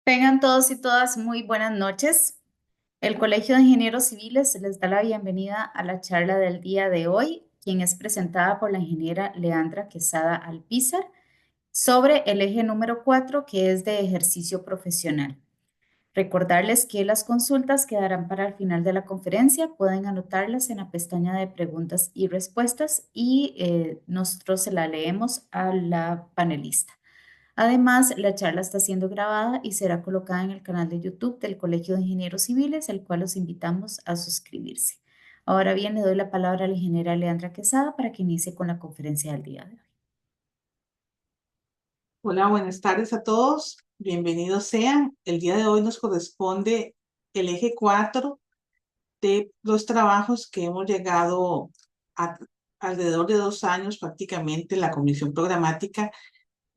Tengan todos y todas muy buenas noches. El Colegio de Ingenieros Civiles les da la bienvenida a la charla del día de hoy, quien es presentada por la ingeniera Leandra Quesada Alpizar sobre el eje número 4, que es de ejercicio profesional. Recordarles que las consultas quedarán para el final de la conferencia. Pueden anotarlas en la pestaña de preguntas y respuestas y nosotros se la leemos a la panelista. Además, la charla está siendo grabada y será colocada en el canal de YouTube del Colegio de Ingenieros Civiles, al cual los invitamos a suscribirse. Ahora bien, le doy la palabra a la ingeniera Leandra Quesada para que inicie con la conferencia del día de hoy. Hola, buenas tardes a todos. Bienvenidos sean. El día de hoy nos corresponde el eje 4 de los trabajos que hemos llegado a alrededor de 2 años prácticamente la comisión programática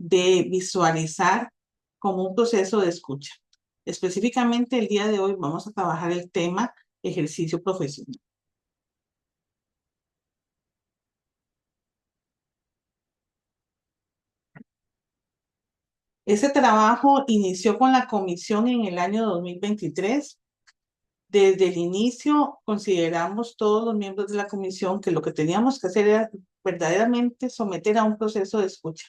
de visualizar como un proceso de escucha. Específicamente el día de hoy vamos a trabajar el tema ejercicio profesional. Ese trabajo inició con la comisión en el año 2023. Desde el inicio consideramos todos los miembros de la comisión que lo que teníamos que hacer era verdaderamente someter a un proceso de escucha,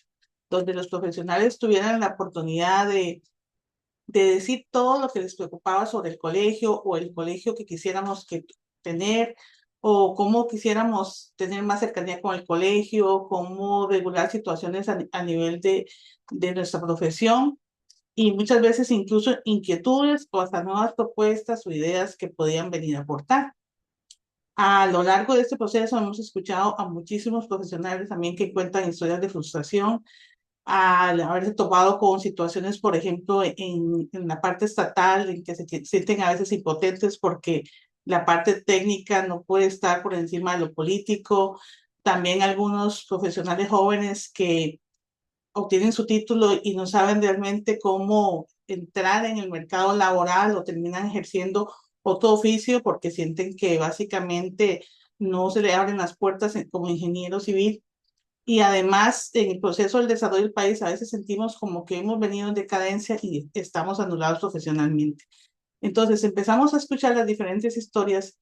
donde los profesionales tuvieran la oportunidad de decir todo lo que les preocupaba sobre el colegio o el colegio que quisiéramos tener o cómo quisiéramos tener más cercanía con el colegio, cómo regular situaciones a nivel de nuestra profesión y muchas veces incluso inquietudes o hasta nuevas propuestas o ideas que podían venir a aportar. A lo largo de este proceso hemos escuchado a muchísimos profesionales también que cuentan historias de frustración al haberse topado con situaciones, por ejemplo, en la parte estatal, en que se sienten a veces impotentes porque la parte técnica no puede estar por encima de lo político. También algunos profesionales jóvenes que obtienen su título y no saben realmente cómo entrar en el mercado laboral o terminan ejerciendo otro oficio porque sienten que básicamente no se le abren las puertas como ingeniero civil. Y además, en el proceso del desarrollo del país, a veces sentimos como que hemos venido en decadencia y estamos anulados profesionalmente. Entonces, empezamos a escuchar las diferentes historias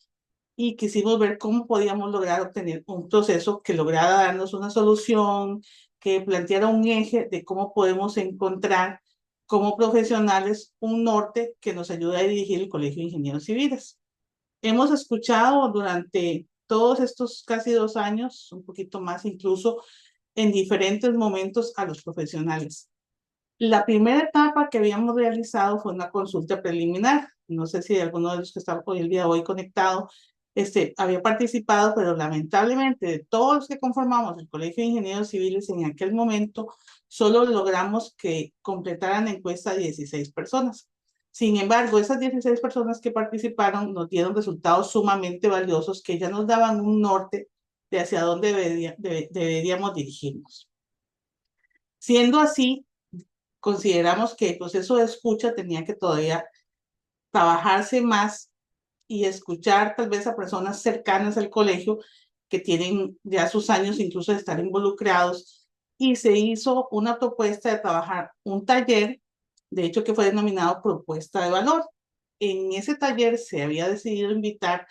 y quisimos ver cómo podíamos lograr obtener un proceso que lograra darnos una solución, que planteara un eje de cómo podemos encontrar como profesionales un norte que nos ayude a dirigir el Colegio de Ingenieros Civiles. Hemos escuchado durante todos estos casi 2 años, un poquito más incluso, en diferentes momentos a los profesionales. La primera etapa que habíamos realizado fue una consulta preliminar. No sé si alguno de los que está hoy el día de hoy conectado había participado, pero lamentablemente de todos los que conformamos el Colegio de Ingenieros Civiles en aquel momento, solo logramos que completaran la encuesta 16 personas. Sin embargo, esas 16 personas que participaron nos dieron resultados sumamente valiosos que ya nos daban un norte de hacia dónde deberíamos dirigirnos. Siendo así, consideramos que el proceso de escucha tenía que todavía trabajarse más y escuchar tal vez a personas cercanas al colegio que tienen ya sus años incluso de estar involucrados y se hizo una propuesta de trabajar un taller, de hecho que fue denominado propuesta de valor. En ese taller se había decidido invitar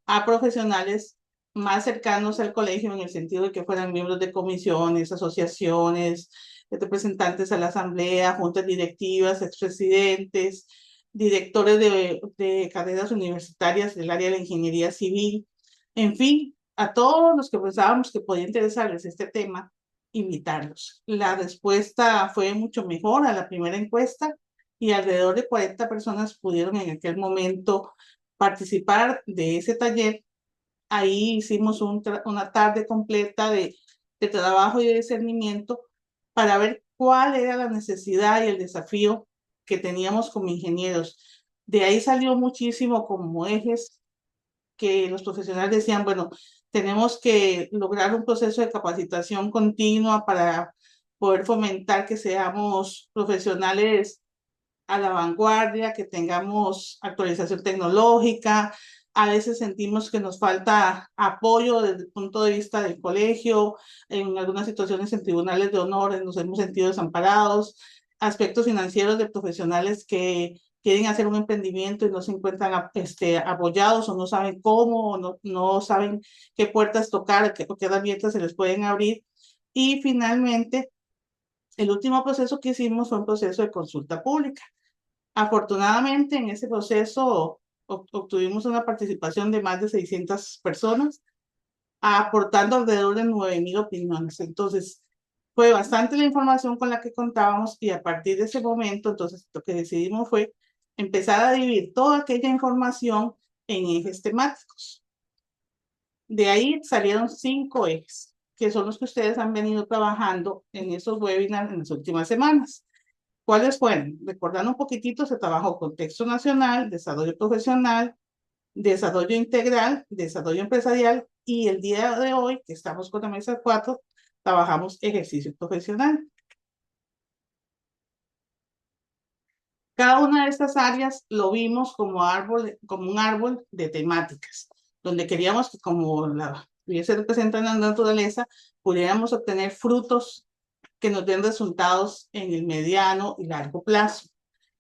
a profesionales más cercanos al colegio en el sentido de que fueran miembros de comisiones, asociaciones, representantes a la asamblea, juntas directivas, expresidentes, directores de carreras universitarias del área de la ingeniería civil, en fin, a todos los que pensábamos que podía interesarles este tema, invitarlos. La respuesta fue mucho mejor a la primera encuesta y alrededor de 40 personas pudieron en aquel momento participar de ese taller. Ahí hicimos una tarde completa de trabajo y de discernimiento para ver cuál era la necesidad y el desafío que teníamos como ingenieros. De ahí salió muchísimo como ejes que los profesionales decían, bueno, tenemos que lograr un proceso de capacitación continua para poder fomentar que seamos profesionales a la vanguardia, que tengamos actualización tecnológica. A veces sentimos que nos falta apoyo desde el punto de vista del colegio. En algunas situaciones en tribunales de honor nos hemos sentido desamparados. aspectos financieros de profesionales que quieren hacer un emprendimiento y no se encuentran apoyados o no saben cómo, o no saben qué puertas tocar, o qué herramientas se les pueden abrir. Y finalmente, el último proceso que hicimos fue un proceso de consulta pública. Afortunadamente, en ese proceso obtuvimos una participación de más de 600 personas, aportando alrededor de 9.000 opiniones. Entonces, fue bastante la información con la que contábamos y a partir de ese momento, entonces, lo que decidimos fue empezar a dividir toda aquella información en ejes temáticos. De ahí salieron 5 ejes, que son los que ustedes han venido trabajando en esos webinars en las últimas semanas. ¿Cuáles fueron? Recordando un poquitito, se trabajó contexto nacional, desarrollo profesional, desarrollo integral, desarrollo empresarial y el día de hoy, que estamos con la mesa 4, trabajamos ejercicio profesional. Cada una de estas áreas lo vimos como un árbol de temáticas, donde queríamos que como hubiese representado en la naturaleza, pudiéramos obtener frutos que nos den resultados en el mediano y largo plazo.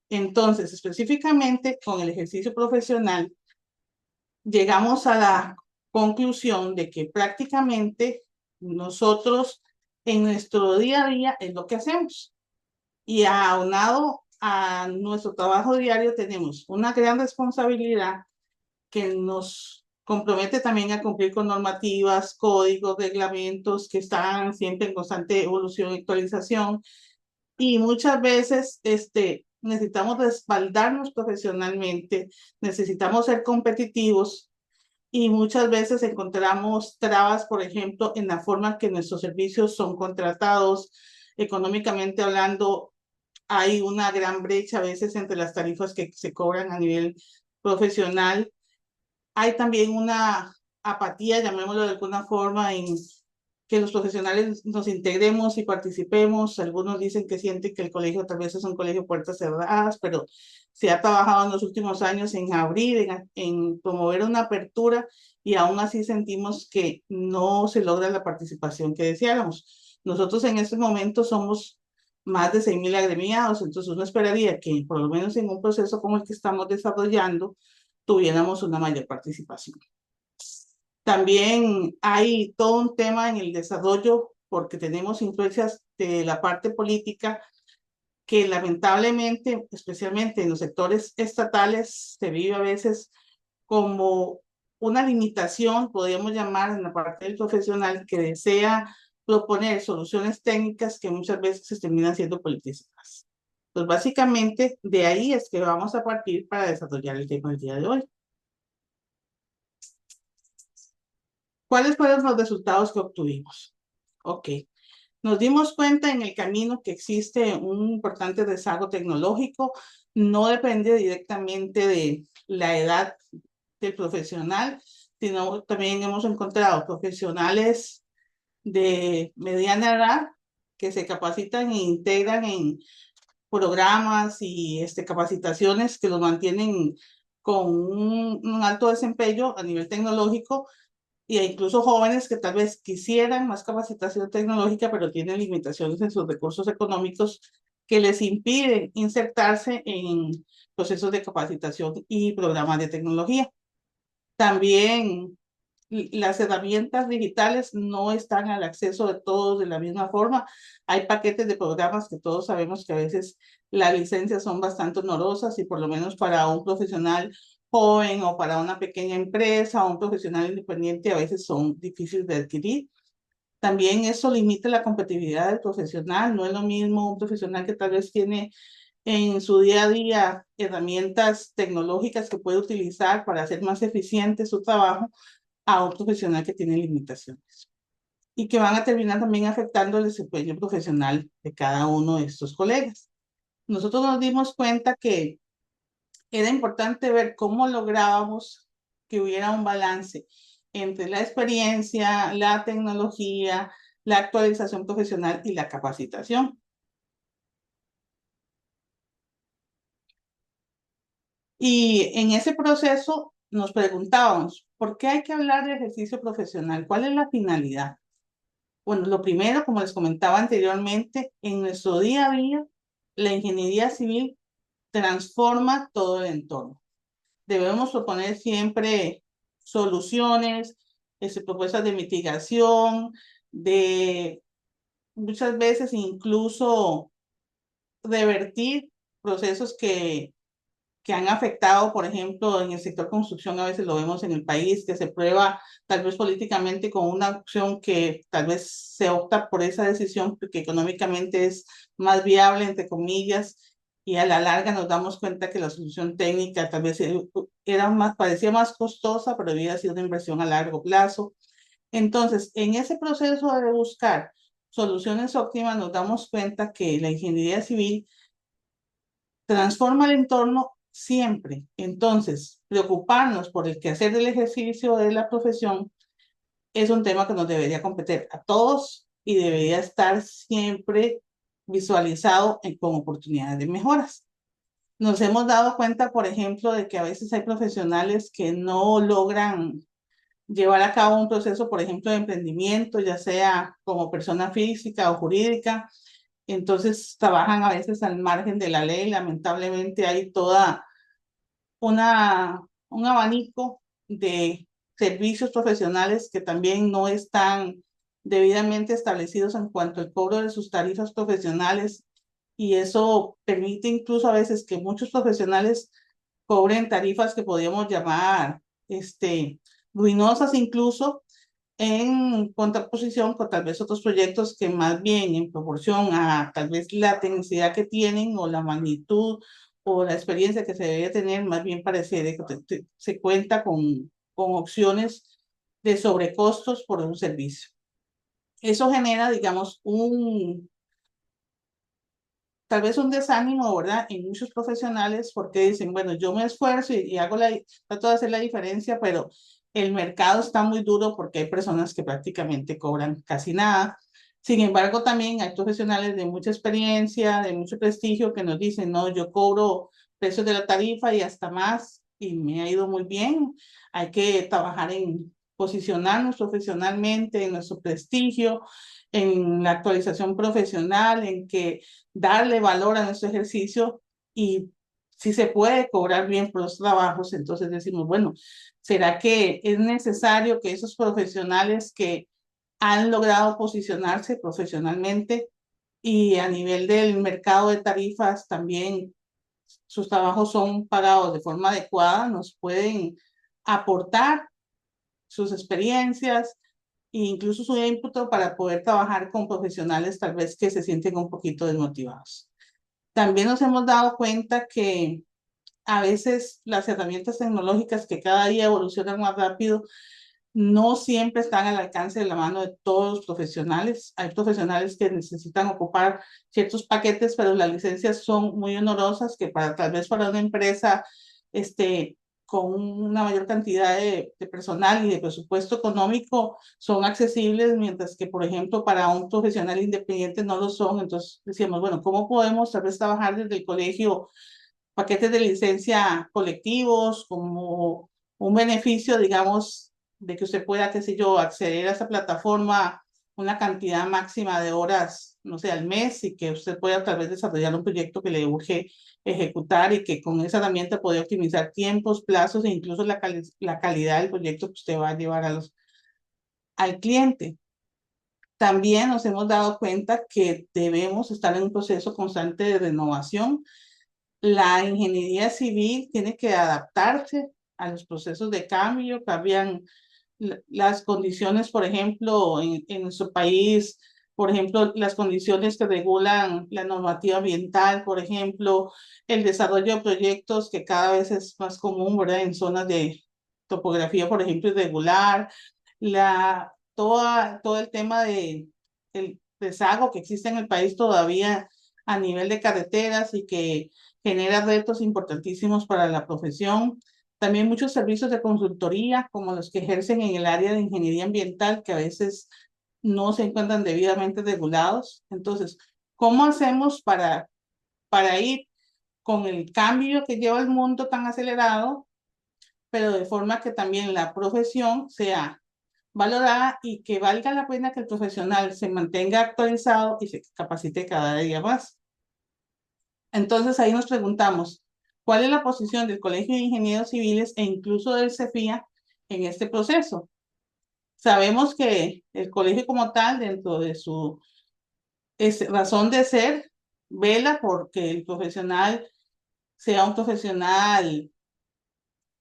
Entonces, específicamente con el ejercicio profesional, llegamos a la conclusión de que prácticamente nosotros en nuestro día a día es lo que hacemos. Y aunado a nuestro trabajo diario, tenemos una gran responsabilidad que nos compromete también a cumplir con normativas, códigos, reglamentos que están siempre en constante evolución y actualización. Y muchas veces necesitamos respaldarnos profesionalmente, necesitamos ser competitivos y muchas veces encontramos trabas, por ejemplo, en la forma que nuestros servicios son contratados. Económicamente hablando, hay una gran brecha a veces entre las tarifas que se cobran a nivel profesional. Hay también una apatía, llamémoslo de alguna forma, en que los profesionales nos integremos y participemos. Algunos dicen que sienten que el colegio tal vez es un colegio puertas cerradas, pero se ha trabajado en los últimos años en abrir, en promover una apertura y aún así sentimos que no se logra la participación que deseáramos. Nosotros en este momento somos más de 6.000 agremiados, entonces uno esperaría que por lo menos en un proceso como el que estamos desarrollando tuviéramos una mayor participación. También hay todo un tema en el desarrollo porque tenemos influencias de la parte política que lamentablemente, especialmente en los sectores estatales, se vive a veces como una limitación, podríamos llamar, en la parte del profesional que desea proponer soluciones técnicas que muchas veces se terminan siendo politizadas. Pues básicamente de ahí es que vamos a partir para desarrollar el tema del día de hoy. ¿Cuáles fueron los resultados que obtuvimos? Ok, nos dimos cuenta en el camino que existe un importante rezago tecnológico, no depende directamente de la edad del profesional, sino también hemos encontrado profesionales de mediana edad que se capacitan e integran en programas y capacitaciones que los mantienen con un alto desempeño a nivel tecnológico y incluso jóvenes que tal vez quisieran más capacitación tecnológica, pero tienen limitaciones en sus recursos económicos que les impiden insertarse en procesos de capacitación y programas de tecnología. También las herramientas digitales no están al acceso de todos de la misma forma. Hay paquetes de programas que todos sabemos que a veces las licencias son bastante onerosas y por lo menos para un profesional joven o para una pequeña empresa o un profesional independiente a veces son difíciles de adquirir. También eso limita la competitividad del profesional. No es lo mismo un profesional que tal vez tiene en su día a día herramientas tecnológicas que puede utilizar para hacer más eficiente su trabajo a un profesional que tiene limitaciones y que van a terminar también afectando el desempeño profesional de cada uno de estos colegas. Nosotros nos dimos cuenta que era importante ver cómo lográbamos que hubiera un balance entre la experiencia, la tecnología, la actualización profesional y la capacitación. Y en ese proceso nos preguntábamos, ¿por qué hay que hablar de ejercicio profesional? ¿Cuál es la finalidad? Bueno, lo primero, como les comentaba anteriormente, en nuestro día a día, la ingeniería civil transforma todo el entorno. Debemos proponer siempre soluciones, propuestas de mitigación, de muchas veces incluso revertir procesos que han afectado, por ejemplo, en el sector construcción, a veces lo vemos en el país, que se prueba tal vez políticamente con una opción que tal vez se opta por esa decisión porque económicamente es más viable, entre comillas, y a la larga nos damos cuenta que la solución técnica tal vez era más, parecía más costosa, pero había sido una inversión a largo plazo. Entonces, en ese proceso de buscar soluciones óptimas, nos damos cuenta que la ingeniería civil transforma el entorno siempre. Entonces, preocuparnos por el quehacer del ejercicio de la profesión es un tema que nos debería competir a todos y debería estar siempre visualizado con oportunidades de mejoras. Nos hemos dado cuenta, por ejemplo, de que a veces hay profesionales que no logran llevar a cabo un proceso, por ejemplo, de emprendimiento, ya sea como persona física o jurídica, entonces trabajan a veces al margen de la ley. Lamentablemente hay toda un abanico de servicios profesionales que también no están debidamente establecidos en cuanto al cobro de sus tarifas profesionales, y eso permite incluso a veces que muchos profesionales cobren tarifas que podríamos llamar ruinosas, incluso en contraposición con tal vez otros proyectos que más bien en proporción a tal vez la tecnicidad que tienen o la magnitud o la experiencia que se debe tener, más bien parece que se cuenta con opciones de sobrecostos por un servicio. Eso genera, digamos, tal vez un desánimo, ¿verdad? En muchos profesionales porque dicen, bueno, yo me esfuerzo y hago trato de hacer la diferencia, pero el mercado está muy duro porque hay personas que prácticamente cobran casi nada. Sin embargo, también hay profesionales de mucha experiencia, de mucho prestigio, que nos dicen, no, yo cobro precios de la tarifa y hasta más, y me ha ido muy bien. Hay que trabajar en posicionarnos profesionalmente, en nuestro prestigio, en la actualización profesional, en que darle valor a nuestro ejercicio, y si se puede cobrar bien por los trabajos, entonces decimos, bueno, ¿será que es necesario que esos profesionales que han logrado posicionarse profesionalmente y a nivel del mercado de tarifas también sus trabajos son pagados de forma adecuada, nos pueden aportar sus experiencias e incluso su input para poder trabajar con profesionales tal vez que se sienten un poquito desmotivados? También nos hemos dado cuenta que a veces las herramientas tecnológicas que cada día evolucionan más rápido no siempre están al alcance de la mano de todos los profesionales. Hay profesionales que necesitan ocupar ciertos paquetes, pero las licencias son muy onerosas, que para tal vez para una empresa con una mayor cantidad de personal y de presupuesto económico son accesibles, mientras que, por ejemplo, para un profesional independiente no lo son. Entonces decíamos, bueno, ¿cómo podemos tal vez trabajar desde el colegio paquetes de licencia colectivos como un beneficio, digamos, de que usted pueda, qué sé yo, acceder a esa plataforma una cantidad máxima de horas, no sé, al mes, y que usted pueda tal vez desarrollar un proyecto que le urge ejecutar y que con esa herramienta puede optimizar tiempos, plazos e incluso la calidad del proyecto que usted va a llevar al cliente? También nos hemos dado cuenta que debemos estar en un proceso constante de renovación. La ingeniería civil tiene que adaptarse a los procesos de cambio, cambian las condiciones, por ejemplo, en nuestro país, por ejemplo, las condiciones que regulan la normativa ambiental, por ejemplo, el desarrollo de proyectos que cada vez es más común, ¿verdad? En zonas de topografía, por ejemplo, irregular, todo el tema el rezago que existe en el país todavía a nivel de carreteras y que genera retos importantísimos para la profesión. También muchos servicios de consultoría, como los que ejercen en el área de ingeniería ambiental, que a veces no se encuentran debidamente regulados. Entonces, ¿cómo hacemos para ir con el cambio que lleva el mundo tan acelerado, pero de forma que también la profesión sea valorada y que valga la pena que el profesional se mantenga actualizado y se capacite cada día más? Entonces ahí nos preguntamos, ¿cuál es la posición del Colegio de Ingenieros Civiles e incluso del CEFIA en este proceso? Sabemos que el colegio como tal, dentro de su razón de ser, vela porque el profesional sea un profesional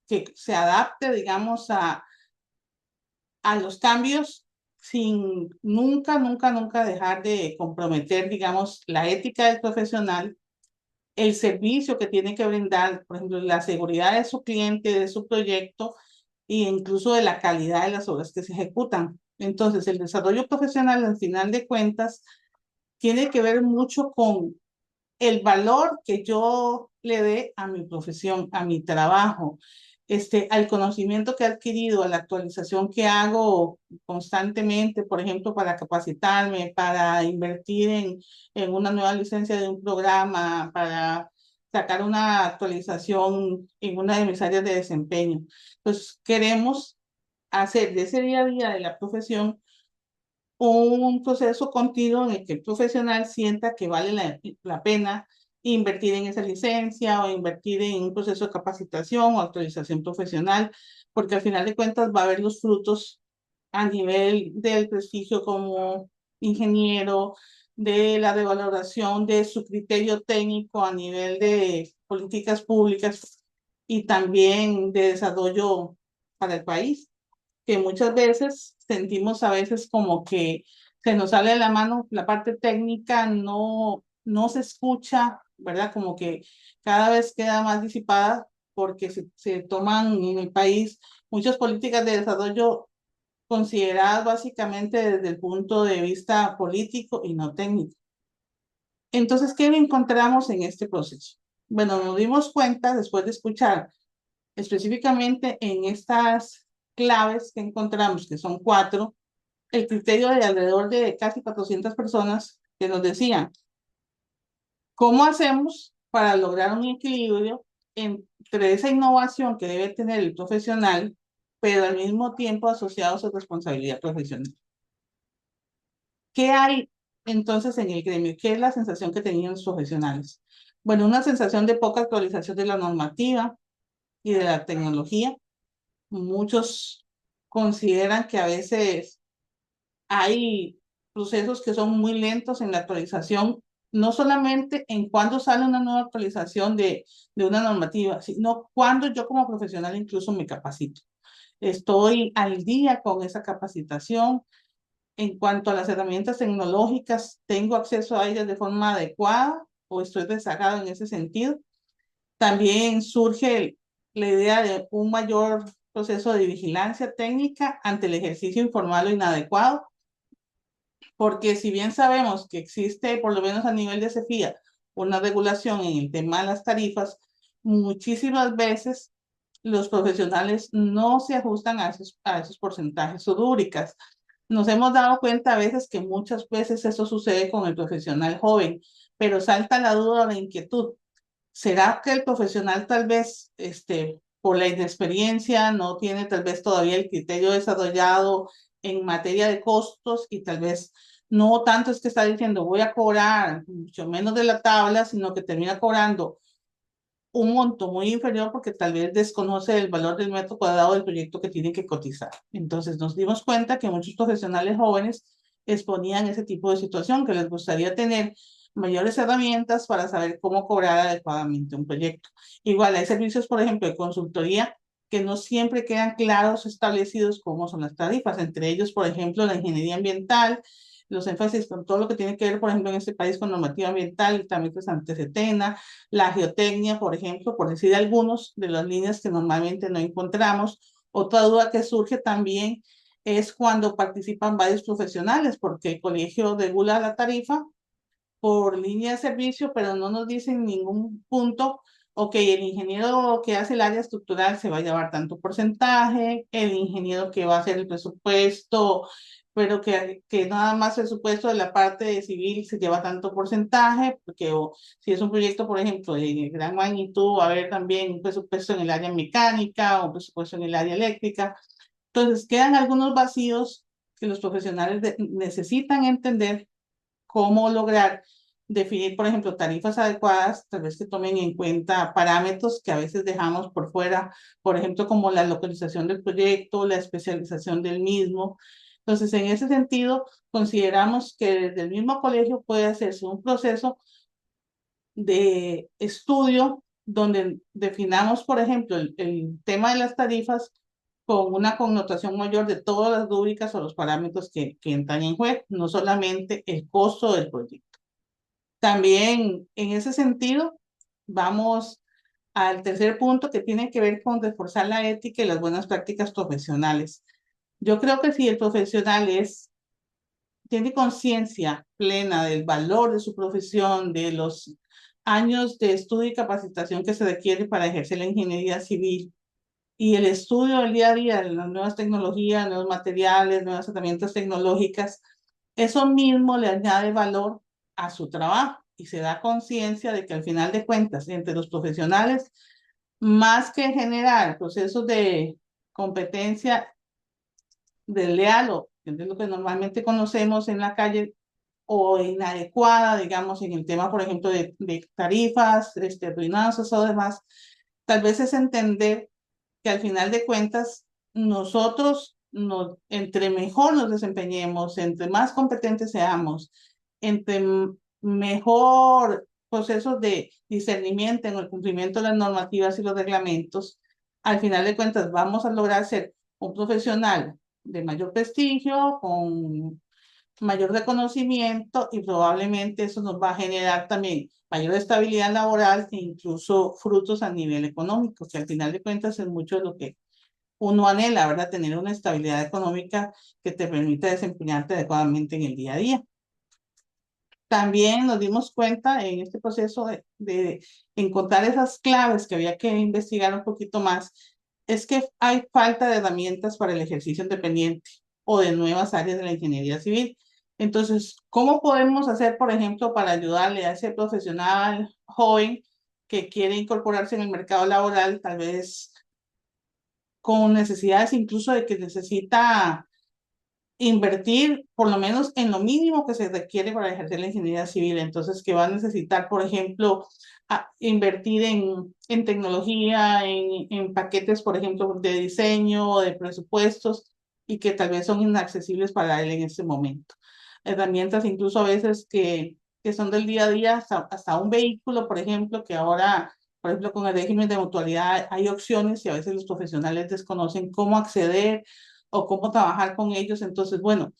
que se adapte, digamos, a los cambios sin nunca dejar de comprometer, digamos, la ética del profesional, el servicio que tiene que brindar, por ejemplo, la seguridad de su cliente, de su proyecto e incluso de la calidad de las obras que se ejecutan. Entonces, el desarrollo profesional, al final de cuentas, tiene que ver mucho con el valor que yo le dé a mi profesión, a mi trabajo, al conocimiento que he adquirido, a la actualización que hago constantemente, por ejemplo, para capacitarme, para invertir en una nueva licencia de un programa, para sacar una actualización en una de mis áreas de desempeño. Pues queremos hacer de ese día a día de la profesión un proceso continuo en el que el profesional sienta que vale la pena invertir en esa licencia o invertir en un proceso de capacitación o actualización profesional, porque al final de cuentas va a ver los frutos a nivel del prestigio como ingeniero, de la revaloración de su criterio técnico a nivel de políticas públicas y también de desarrollo para el país, que muchas veces sentimos a veces como que se nos sale de la mano la parte técnica, no se escucha, ¿verdad? Como que cada vez queda más disipada porque se toman en el país muchas políticas de desarrollo consideradas básicamente desde el punto de vista político y no técnico. Entonces, ¿qué encontramos en este proceso? Bueno, nos dimos cuenta después de escuchar específicamente en estas claves que encontramos, que son 4, el criterio de alrededor de casi 400 personas que nos decían, ¿cómo hacemos para lograr un equilibrio entre esa innovación que debe tener el profesional, pero al mismo tiempo asociado a su responsabilidad profesional? ¿Qué hay entonces en el gremio? ¿Qué es la sensación que tenían los profesionales? Bueno, una sensación de poca actualización de la normativa y de la tecnología. Muchos consideran que a veces hay procesos que son muy lentos en la actualización, no solamente en cuándo sale una nueva actualización de una normativa, sino cuando yo como profesional incluso me capacito. Estoy al día con esa capacitación. En cuanto a las herramientas tecnológicas, ¿tengo acceso a ellas de forma adecuada o estoy rezagado en ese sentido? También surge la idea de un mayor proceso de vigilancia técnica ante el ejercicio informal o inadecuado, porque si bien sabemos que existe, por lo menos a nivel de CEFIA, una regulación en el tema de las tarifas, muchísimas veces los profesionales no se ajustan a esos porcentajes o rúbricas. Nos hemos dado cuenta a veces que muchas veces eso sucede con el profesional joven, pero salta la duda o la inquietud. ¿Será que el profesional tal vez, por la inexperiencia, no tiene tal vez todavía el criterio desarrollado en materia de costos y tal vez no tanto es que está diciendo voy a cobrar mucho menos de la tabla, sino que termina cobrando un monto muy inferior porque tal vez desconoce el valor del metro cuadrado del proyecto que tiene que cotizar? Entonces nos dimos cuenta que muchos profesionales jóvenes exponían ese tipo de situación, que les gustaría tener mayores herramientas para saber cómo cobrar adecuadamente un proyecto. Igual hay servicios, por ejemplo, de consultoría que no siempre quedan claros establecidos cómo son las tarifas, entre ellos, por ejemplo, la ingeniería ambiental, los énfasis con todo lo que tiene que ver, por ejemplo, en este país con normativa ambiental, también ante SETENA, la geotecnia, por ejemplo, por decir algunos de las líneas que normalmente no encontramos. Otra duda que surge también es cuando participan varios profesionales, porque el colegio regula la tarifa por línea de servicio, pero no nos dicen en ningún punto, ok, el ingeniero que hace el área estructural se va a llevar tanto porcentaje, el ingeniero que va a hacer el presupuesto, pero que nada más el presupuesto de la parte de civil se lleva tanto porcentaje, porque si es un proyecto, por ejemplo, de gran magnitud, va a haber también un presupuesto en el área mecánica, un presupuesto en el área eléctrica. Entonces, quedan algunos vacíos que los profesionales necesitan entender cómo lograr definir, por ejemplo, tarifas adecuadas, tal vez que tomen en cuenta parámetros que a veces dejamos por fuera, por ejemplo, como la localización del proyecto, la especialización del mismo. Entonces, en ese sentido, consideramos que desde el mismo colegio puede hacerse un proceso de estudio donde definamos, por ejemplo, el tema de las tarifas con una connotación mayor de todas las rúbricas o los parámetros que entran en juego, no solamente el costo del proyecto. También en ese sentido, vamos al tercer punto que tiene que ver con reforzar la ética y las buenas prácticas profesionales. Yo creo que si el profesional tiene conciencia plena del valor de su profesión, de los años de estudio y capacitación que se requiere para ejercer la ingeniería civil y el estudio del día a día de las nuevas tecnologías, nuevos materiales, nuevas herramientas tecnológicas, eso mismo le añade valor a su trabajo y se da conciencia de que al final de cuentas, entre los profesionales, más que generar procesos de competencia desleal o que es lo que normalmente conocemos en la calle, o inadecuada, digamos, en el tema, por ejemplo, de tarifas, finanzas o demás, tal vez es entender que al final de cuentas nosotros, entre mejor nos desempeñemos, entre más competentes seamos, entre mejor procesos de discernimiento en el cumplimiento de las normativas y los reglamentos, al final de cuentas vamos a lograr ser un profesional de mayor prestigio, con mayor reconocimiento y probablemente eso nos va a generar también mayor estabilidad laboral e incluso frutos a nivel económico, que al final de cuentas es mucho de lo que uno anhela, ¿verdad? Tener una estabilidad económica que te permita desempeñarte adecuadamente en el día a día. También nos dimos cuenta en este proceso de encontrar esas claves que había que investigar un poquito más, es que hay falta de herramientas para el ejercicio independiente o de nuevas áreas de la ingeniería civil. Entonces, ¿cómo podemos hacer, por ejemplo, para ayudarle a ese profesional joven que quiere incorporarse en el mercado laboral, tal vez con necesidades incluso de que necesita invertir por lo menos en lo mínimo que se requiere para ejercer la ingeniería civil? Entonces, que va a necesitar, por ejemplo, invertir en tecnología, en paquetes, por ejemplo, de diseño o de presupuestos y que tal vez son inaccesibles para él en este momento. Herramientas incluso a veces que son del día a día, hasta un vehículo, por ejemplo, que ahora, por ejemplo, con el régimen de mutualidad hay opciones y a veces los profesionales desconocen cómo acceder o cómo trabajar con ellos. Entonces, bueno,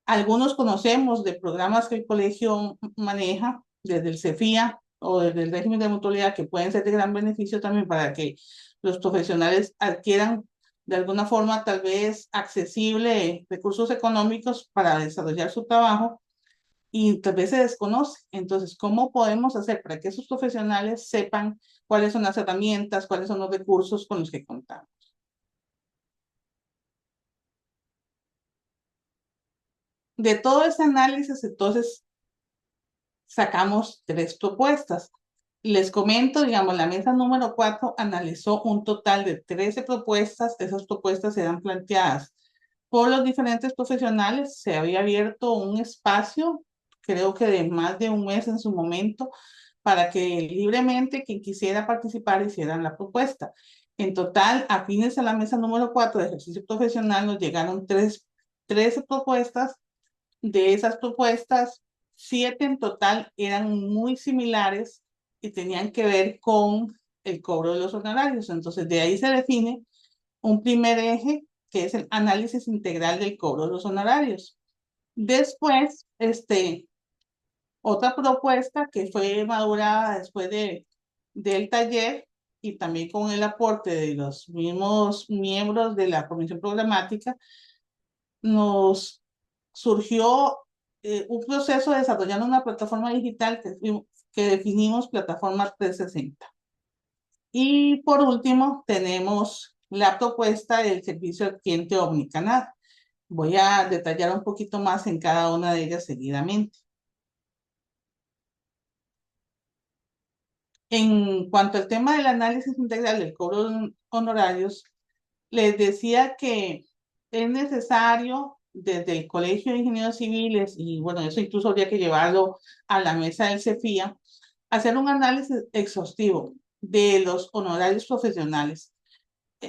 algunos conocemos de programas que el colegio maneja, desde el CEFIA o desde el régimen de mutualidad, que pueden ser de gran beneficio también para que los profesionales adquieran de alguna forma tal vez accesible recursos económicos para desarrollar su trabajo y tal vez se desconoce. Entonces, ¿cómo podemos hacer para que esos profesionales sepan cuáles son las herramientas, cuáles son los recursos con los que contamos? De todo ese análisis, entonces, sacamos 3 propuestas. Les comento, digamos, la mesa número 4 analizó un total de 13 propuestas. Esas propuestas eran planteadas por los diferentes profesionales. Se había abierto un espacio, creo que de más de un mes en su momento, para que libremente quien quisiera participar hicieran la propuesta. En total, afines a la mesa número 4 de ejercicio profesional, nos llegaron 13 propuestas. De esas propuestas, 7 en total eran muy similares y tenían que ver con el cobro de los honorarios. Entonces, de ahí se define un primer eje, que es el análisis integral del cobro de los honorarios. Después, otra propuesta que fue madurada después del taller y también con el aporte de los mismos miembros de la comisión programática, nos surgió un proceso de desarrollar una plataforma digital que definimos plataforma 360. Y por último, tenemos la propuesta del servicio al cliente Omnicanal. Voy a detallar un poquito más en cada una de ellas seguidamente. En cuanto al tema del análisis integral del cobro de honorarios, les decía que es necesario desde el Colegio de Ingenieros Civiles, y bueno, eso incluso habría que llevarlo a la mesa del CEFIA, hacer un análisis exhaustivo de los honorarios profesionales.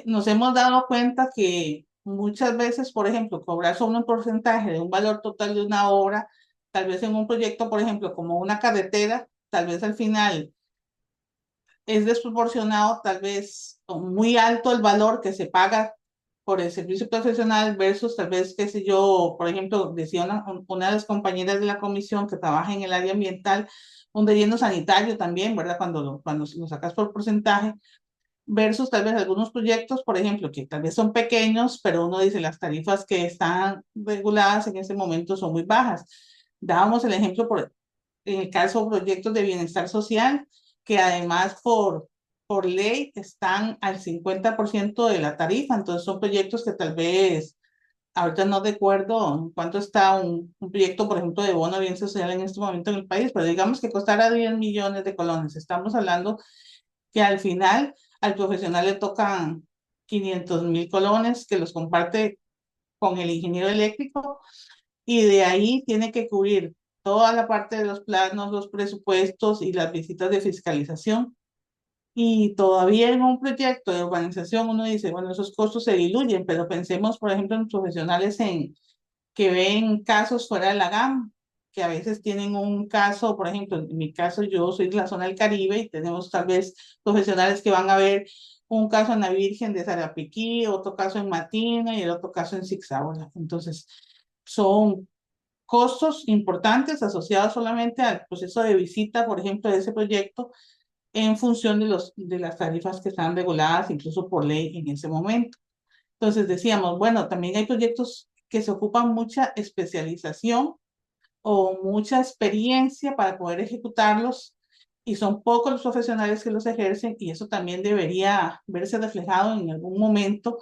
Nos hemos dado cuenta que muchas veces, por ejemplo, cobrar solo un porcentaje de un valor total de una obra, tal vez en un proyecto, por ejemplo, como una carretera, tal vez al final es desproporcionado, tal vez o muy alto el valor que se paga por el servicio profesional versus tal vez, qué sé yo, por ejemplo, decía una de las compañeras de la comisión que trabaja en el área ambiental, un relleno sanitario también, ¿verdad? Cuando lo sacas por porcentaje, versus tal vez algunos proyectos, por ejemplo, que tal vez son pequeños, pero uno dice las tarifas que están reguladas en ese momento son muy bajas. Dábamos el ejemplo en el caso de proyectos de bienestar social, que además por ley están al 50% de la tarifa, entonces son proyectos que tal vez, ahorita no recuerdo en cuánto está un proyecto, por ejemplo, de bono de bienestar social en este momento en el país, pero digamos que costara 10 millones de colones. Estamos hablando que al final al profesional le tocan 500.000 colones que los comparte con el ingeniero eléctrico y de ahí tiene que cubrir toda la parte de los planos, los presupuestos y las visitas de fiscalización. Y todavía en un proyecto de urbanización uno dice, bueno, esos costos se diluyen, pero pensemos, por ejemplo, en profesionales que ven casos fuera de la gama, que a veces tienen un caso, por ejemplo, en mi caso yo soy de la zona del Caribe y tenemos tal vez profesionales que van a ver un caso en la Virgen de Sarapiquí, otro caso en Matina y el otro caso en Zigzagua. Entonces, son costos importantes asociados solamente al proceso de visita, por ejemplo, de ese proyecto en función de las tarifas que están reguladas incluso por ley en ese momento. Entonces decíamos, bueno, también hay proyectos que se ocupan mucha especialización o mucha experiencia para poder ejecutarlos y son pocos los profesionales que los ejercen y eso también debería verse reflejado en algún momento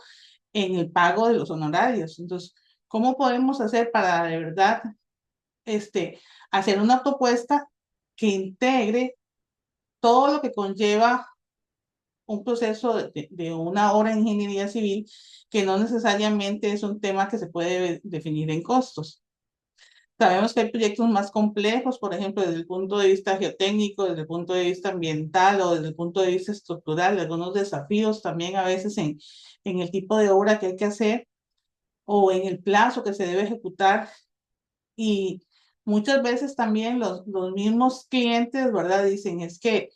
en el pago de los honorarios. Entonces, ¿cómo podemos hacer para de verdad hacer una propuesta que integre todo lo que conlleva un proceso de una obra de ingeniería civil que no necesariamente es un tema que se puede definir en costos? Sabemos que hay proyectos más complejos, por ejemplo, desde el punto de vista geotécnico, desde el punto de vista ambiental o desde el punto de vista estructural, algunos desafíos también a veces en el tipo de obra que hay que hacer o en el plazo que se debe ejecutar. Y muchas veces también los mismos clientes, ¿verdad? Dicen, es que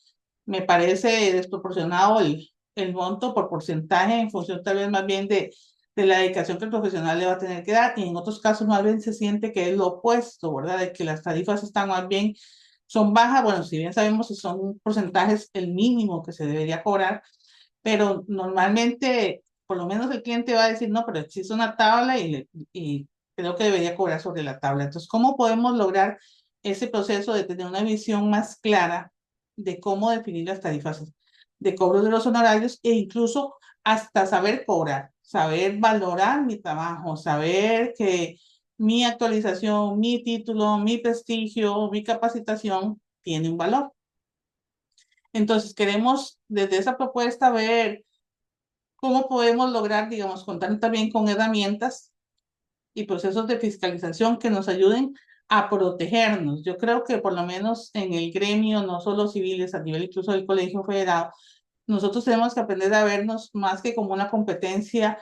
me parece desproporcionado el monto por porcentaje en función tal vez más bien de la dedicación que el profesional le va a tener que dar. Y en otros casos más bien se siente que es lo opuesto, ¿verdad? De que las tarifas están más bien, son bajas. Bueno, si bien sabemos que son porcentajes el mínimo que se debería cobrar, pero normalmente, por lo menos el cliente va a decir, no, pero existe una tabla y creo que debería cobrar sobre la tabla. Entonces, ¿cómo podemos lograr ese proceso de tener una visión más clara de cómo definir las tarifas de cobro de los honorarios e incluso hasta saber cobrar, saber valorar mi trabajo, saber que mi actualización, mi título, mi prestigio, mi capacitación tiene un valor? Entonces, queremos desde esa propuesta ver cómo podemos lograr, digamos, contar también con herramientas y procesos de fiscalización que nos ayuden a protegernos. Yo creo que por lo menos en el gremio, no solo civiles, a nivel incluso del Colegio Federado, nosotros tenemos que aprender a vernos más que como una competencia,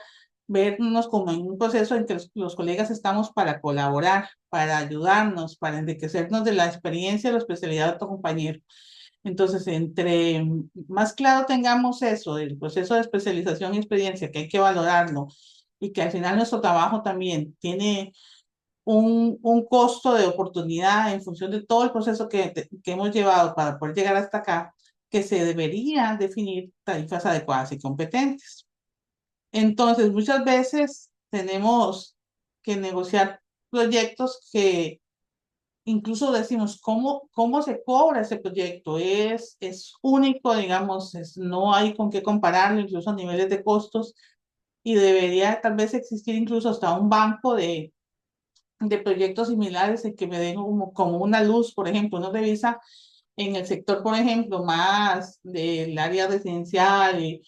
vernos como en un proceso en que los colegas estamos para colaborar, para ayudarnos, para enriquecernos de la experiencia, de la especialidad de otro compañero. Entonces, entre más claro tengamos eso, el proceso de especialización y experiencia, que hay que valorarlo, y que al final nuestro trabajo también tiene un costo de oportunidad en función de todo el proceso que hemos llevado para poder llegar hasta acá, que se debería definir tarifas adecuadas y competentes. Entonces, muchas veces tenemos que negociar proyectos que incluso decimos, ¿cómo se cobra ese proyecto? Es único, digamos, no hay con qué compararlo, incluso a niveles de costos, y debería tal vez existir incluso hasta un banco de proyectos similares en que me den como una luz. Por ejemplo, uno revisa en el sector, por ejemplo, más del área residencial y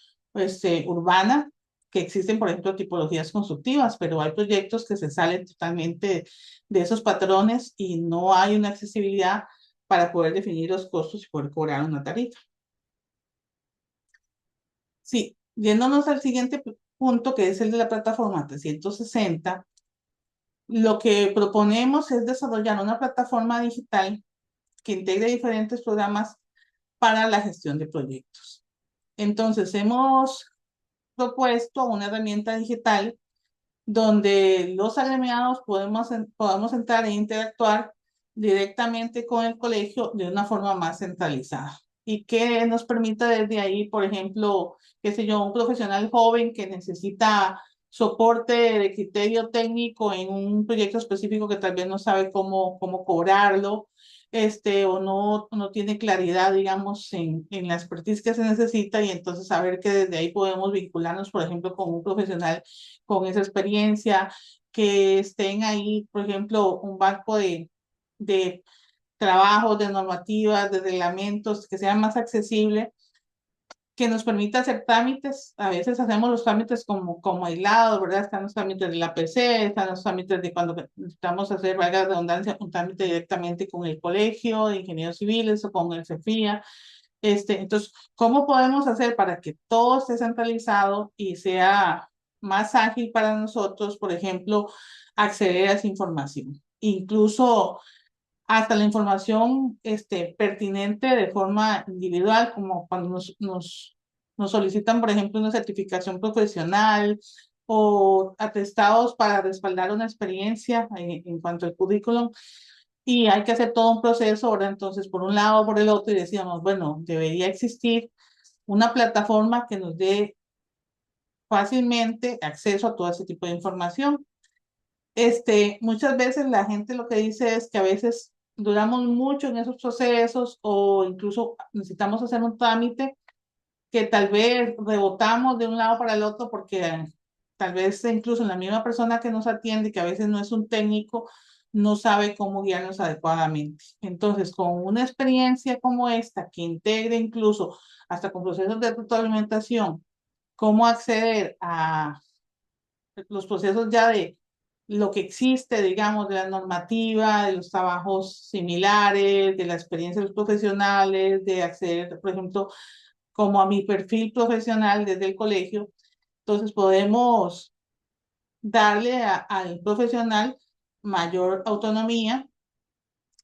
urbana, que existen, por ejemplo, tipologías constructivas, pero hay proyectos que se salen totalmente de esos patrones y no hay una accesibilidad para poder definir los costos y poder cobrar una tarifa. Sí, yéndonos al siguiente punto, que es el de la plataforma 360, lo que proponemos es desarrollar una plataforma digital que integre diferentes programas para la gestión de proyectos. Entonces, hemos propuesto una herramienta digital donde los agremiados podamos entrar e interactuar directamente con el colegio de una forma más centralizada y que nos permita desde ahí, por ejemplo, qué sé yo, un profesional joven que necesita soporte de criterio técnico en un proyecto específico que tal vez no sabe cómo cobrarlo, o no tiene claridad, digamos, en la expertise que se necesita y entonces saber que desde ahí podemos vincularnos, por ejemplo, con un profesional con esa experiencia, que estén ahí, por ejemplo, un banco de trabajos, de normativas, de reglamentos, que sea más accesible, que nos permita hacer trámites. A veces hacemos los trámites como aislados, ¿verdad? Están los trámites de la PC, están los trámites de cuando necesitamos hacer, valga la redundancia, un trámite directamente con el colegio de ingenieros civiles o con el CEFIA. Entonces, ¿cómo podemos hacer para que todo esté centralizado y sea más ágil para nosotros, por ejemplo, acceder a esa información? Incluso hasta la información pertinente de forma individual, como cuando nos solicitan, por ejemplo, una certificación profesional o atestados para respaldar una experiencia en cuanto al currículum. Y hay que hacer todo un proceso, ahora entonces, por un lado o por el otro, y decíamos, bueno, debería existir una plataforma que nos dé fácilmente acceso a todo ese tipo de información. Muchas veces la gente lo que dice es que a veces duramos mucho en esos procesos o incluso necesitamos hacer un trámite que tal vez rebotamos de un lado para el otro porque tal vez incluso la misma persona que nos atiende, que a veces no es un técnico, no sabe cómo guiarnos adecuadamente. Entonces, con una experiencia como esta, que integre incluso hasta con procesos de retroalimentación, cómo acceder a los procesos ya de lo que existe, digamos, de la normativa, de los trabajos similares, de la experiencia de los profesionales, de acceder, por ejemplo, como a mi perfil profesional desde el colegio. Entonces podemos darle al profesional mayor autonomía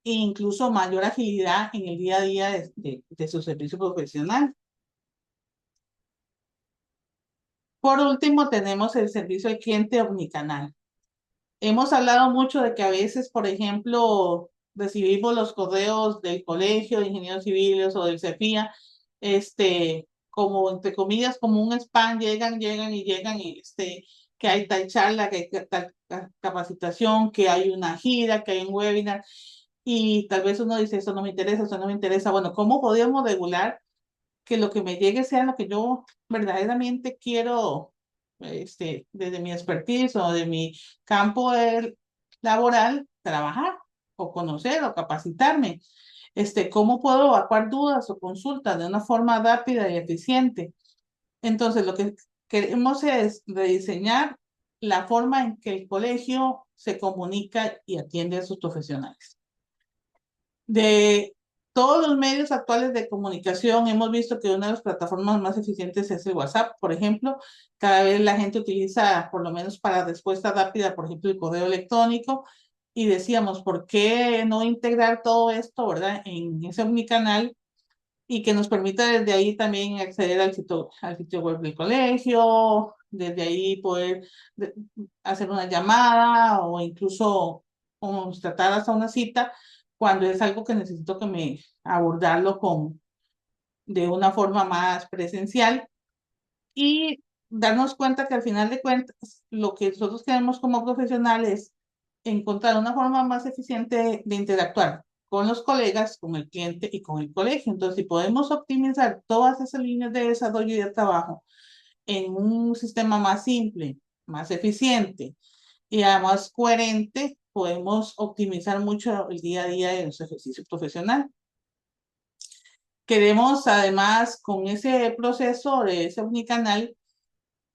e incluso mayor agilidad en el día a día de su servicio profesional. Por último, tenemos el servicio al cliente omnicanal. Hemos hablado mucho de que a veces, por ejemplo, recibimos los correos del Colegio de Ingenieros Civiles o del CEFIA, como entre comillas, como un spam, llegan y que hay tal charla, que hay tal capacitación, que hay una gira, que hay un webinar, y tal vez uno dice, eso no me interesa, eso no me interesa. Bueno, ¿cómo podríamos regular que lo que me llegue sea lo que yo verdaderamente quiero, desde mi expertise o de mi campo laboral, trabajar o conocer o capacitarme? ¿Cómo puedo evacuar dudas o consultas de una forma rápida y eficiente? Entonces, lo que queremos es rediseñar la forma en que el colegio se comunica y atiende a sus profesionales. De todos los medios actuales de comunicación, hemos visto que una de las plataformas más eficientes es el WhatsApp, por ejemplo. Cada vez la gente utiliza, por lo menos para respuesta rápida, por ejemplo, el correo electrónico. Y decíamos, ¿por qué no integrar todo esto, verdad, en ese omnicanal y que nos permita desde ahí también acceder al sitio web del colegio, desde ahí poder hacer una llamada o incluso tratar hasta una cita cuando es algo que necesito que me abordarlo de una forma más presencial y darnos cuenta que al final de cuentas lo que nosotros queremos como profesionales es encontrar una forma más eficiente de interactuar con los colegas, con el cliente y con el colegio. Entonces, si podemos optimizar todas esas líneas de desarrollo y de trabajo en un sistema más simple, más eficiente y además coherente, podemos optimizar mucho el día a día de nuestro ejercicio profesional. Queremos además con ese proceso de ese omnicanal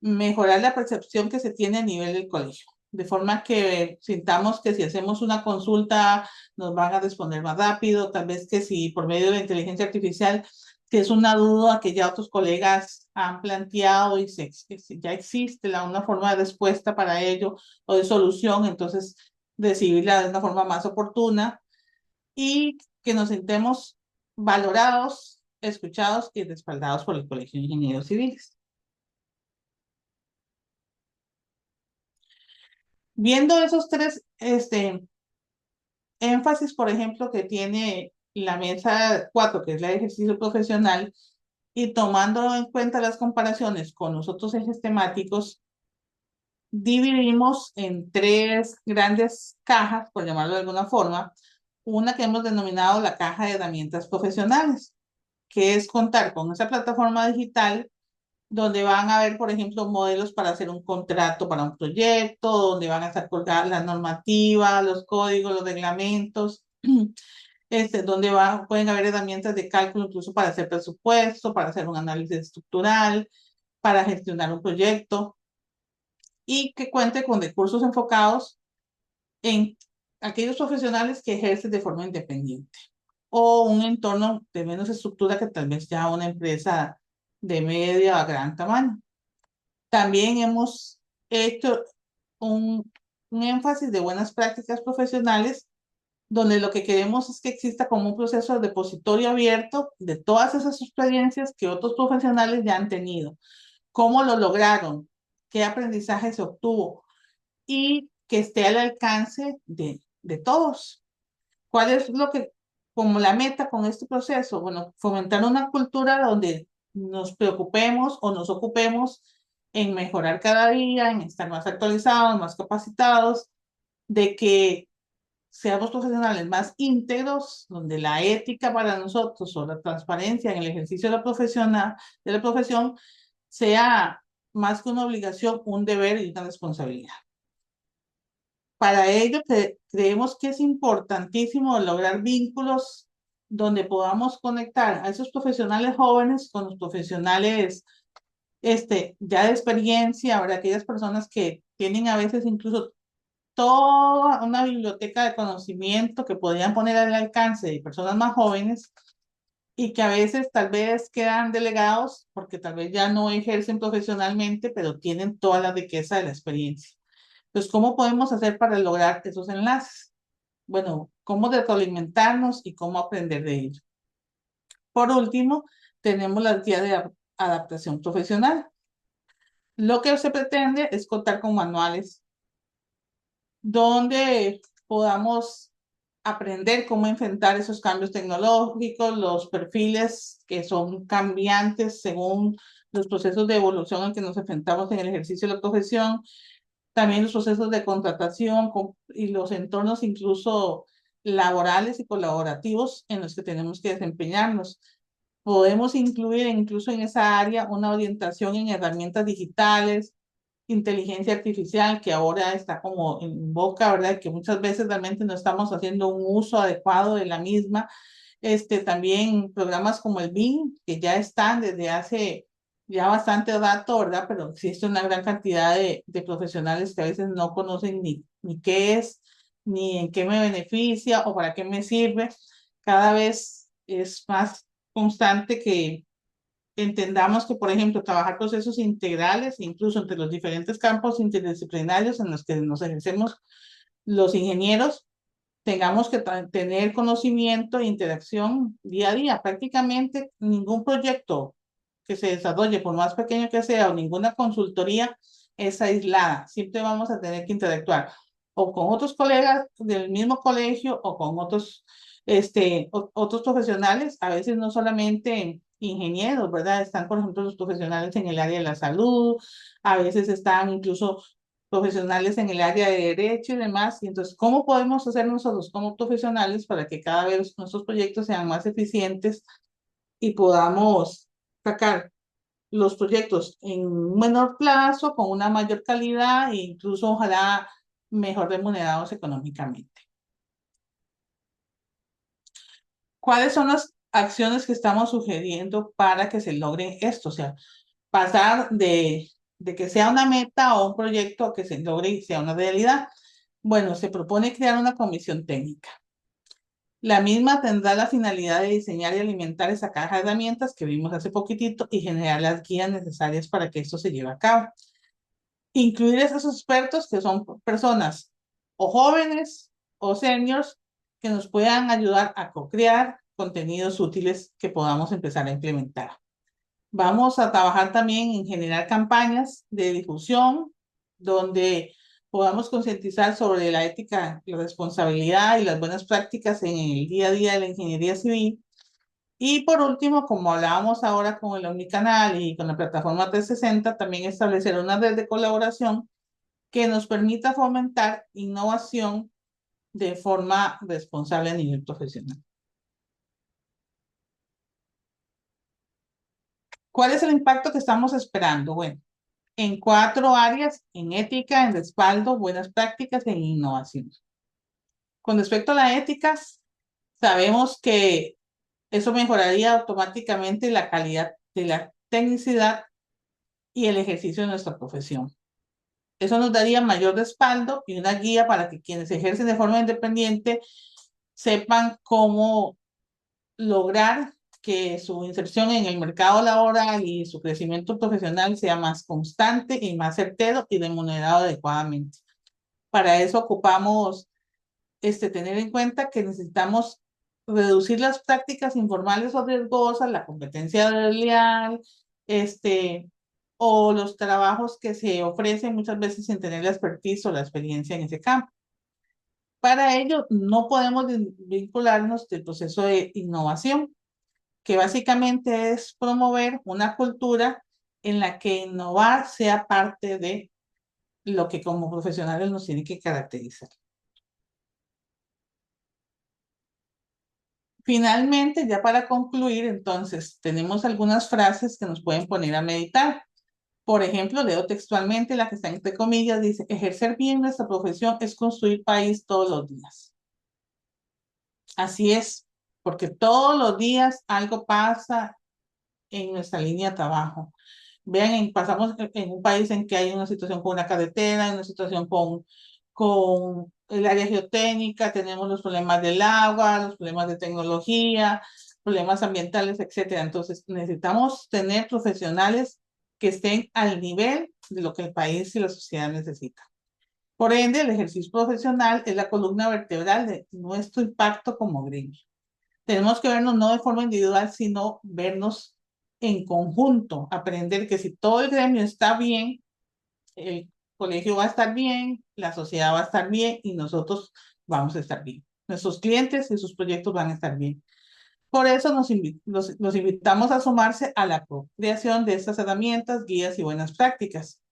mejorar la percepción que se tiene a nivel del colegio, de forma que sintamos que si hacemos una consulta nos van a responder más rápido, tal vez que si por medio de la inteligencia artificial, si es una duda que ya otros colegas han planteado y ya existe una forma de respuesta para ello o de solución, entonces recibirla de una forma más oportuna y que nos sintamos valorados, escuchados y respaldados por el Colegio de Ingenieros Civiles. Viendo esos tres énfasis, por ejemplo, que tiene la mesa 4, que es la de ejercicio profesional, y tomando en cuenta las comparaciones con los otros ejes temáticos, dividimos en tres grandes cajas, por llamarlo de alguna forma, una que hemos denominado la caja de herramientas profesionales, que es contar con esa plataforma digital donde van a ver, por ejemplo, modelos para hacer un contrato para un proyecto, donde van a estar colgadas las normativas, los códigos, los reglamentos, donde pueden haber herramientas de cálculo incluso para hacer presupuesto, para hacer un análisis estructural, para gestionar un proyecto y que cuente con recursos enfocados en aquellos profesionales que ejercen de forma independiente o un entorno de menos estructura que tal vez ya una empresa de media a gran tamaño. También hemos hecho un énfasis de buenas prácticas profesionales, donde lo que queremos es que exista como un proceso de repositorio abierto de todas esas experiencias que otros profesionales ya han tenido, cómo lo lograron, qué aprendizaje se obtuvo y que esté al alcance de todos. ¿Cuál es lo que, como la meta con este proceso? Bueno, fomentar una cultura donde nos preocupemos o nos ocupemos en mejorar cada día, en estar más actualizados, más capacitados, de que seamos profesionales más íntegros, donde la ética para nosotros o la transparencia en el ejercicio de de la profesión sea más que una obligación, un deber y una responsabilidad. Para ello, creemos que es importantísimo lograr vínculos donde podamos conectar a esos profesionales jóvenes con los profesionales ya de experiencia, ¿verdad? Aquellas personas que tienen a veces incluso toda una biblioteca de conocimiento que podrían poner al alcance de personas más jóvenes y que a veces tal vez quedan delegados porque tal vez ya no ejercen profesionalmente, pero tienen toda la riqueza de la experiencia. Entonces, ¿cómo podemos hacer para lograr esos enlaces? Bueno, cómo retroalimentarnos y cómo aprender de ello. Por último, tenemos las guías de adaptación profesional. Lo que se pretende es contar con manuales donde podamos aprender cómo enfrentar esos cambios tecnológicos, los perfiles que son cambiantes según los procesos de evolución en que nos enfrentamos en el ejercicio de la profesión, también los procesos de contratación y los entornos incluso laborales y colaborativos en los que tenemos que desempeñarnos. Podemos incluir incluso en esa área una orientación en herramientas digitales, inteligencia artificial, que ahora está como en boca, ¿verdad? Que muchas veces realmente no estamos haciendo un uso adecuado de la misma. También programas como el BIM, que ya están desde hace ya bastante rato, ¿verdad? Pero existe una gran cantidad de profesionales que a veces no conocen ni qué es, ni en qué me beneficia o para qué me sirve. Cada vez es más constante que entendamos que, por ejemplo, trabajar procesos integrales, incluso entre los diferentes campos interdisciplinarios en los que nos ejercemos los ingenieros, tengamos que tener conocimiento e interacción día a día. Prácticamente ningún proyecto que se desarrolle, por más pequeño que sea, o ninguna consultoría es aislada. Siempre vamos a tener que interactuar o con otros colegas del mismo colegio o con otros profesionales, a veces no solamente ingenieros, ¿verdad? Están, por ejemplo, los profesionales en el área de la salud, a veces están incluso profesionales en el área de derecho y demás. Y entonces, ¿cómo podemos hacer nosotros como profesionales para que cada vez nuestros proyectos sean más eficientes y podamos sacar los proyectos en un menor plazo, con una mayor calidad e incluso ojalá mejor remunerados económicamente? ¿Cuáles son las acciones que estamos sugiriendo para que se logre esto? O sea, pasar de de que sea una meta o un proyecto que se logre y sea una realidad. Bueno, se propone crear una comisión técnica. La misma tendrá la finalidad de diseñar y alimentar esa caja de herramientas que vimos hace poquitito y generar las guías necesarias para que esto se lleve a cabo. Incluir a esos expertos que son personas o jóvenes o seniors que nos puedan ayudar a co-crear contenidos útiles que podamos empezar a implementar. Vamos a trabajar también en generar campañas de difusión donde podamos concientizar sobre la ética, la responsabilidad y las buenas prácticas en el día a día de la ingeniería civil. Y por último, como hablábamos ahora con el Omnicanal y con la plataforma 360, también establecer una red de colaboración que nos permita fomentar innovación de forma responsable a nivel profesional. ¿Cuál es el impacto que estamos esperando? Bueno, en 4 áreas: en ética, en respaldo, buenas prácticas e innovación. Con respecto a la ética, sabemos que eso mejoraría automáticamente la calidad de la tecnicidad y el ejercicio de nuestra profesión. Eso nos daría mayor respaldo y una guía para que quienes ejercen de forma independiente sepan cómo lograr que su inserción en el mercado laboral y su crecimiento profesional sea más constante y más certero y remunerado adecuadamente. Para eso ocupamos tener en cuenta que necesitamos reducir las prácticas informales o riesgosas, la competencia desleal, o los trabajos que se ofrecen muchas veces sin tener la expertise o la experiencia en ese campo. Para ello, no podemos vincularnos del proceso de innovación, que básicamente es promover una cultura en la que innovar sea parte de lo que como profesionales nos tiene que caracterizar. Finalmente, ya para concluir, entonces, tenemos algunas frases que nos pueden poner a meditar. Por ejemplo, leo textualmente la que está entre comillas, dice: ejercer bien nuestra profesión es construir país todos los días. Así es, porque todos los días algo pasa en nuestra línea de trabajo. Vean, pasamos en un país en que hay una situación con una carretera, una situación con el área geotécnica, tenemos los problemas del agua, los problemas de tecnología, problemas ambientales, etcétera. Entonces, necesitamos tener profesionales que estén al nivel de lo que el país y la sociedad necesitan. Por ende, el ejercicio profesional es la columna vertebral de nuestro impacto como gremio. Tenemos que vernos no de forma individual, sino vernos en conjunto, aprender que si todo el gremio está bien, el colegio va a estar bien, la sociedad va a estar bien y nosotros vamos a estar bien. Nuestros clientes y sus proyectos van a estar bien. Por eso los invitamos a sumarse a la creación de estas herramientas, guías y buenas prácticas.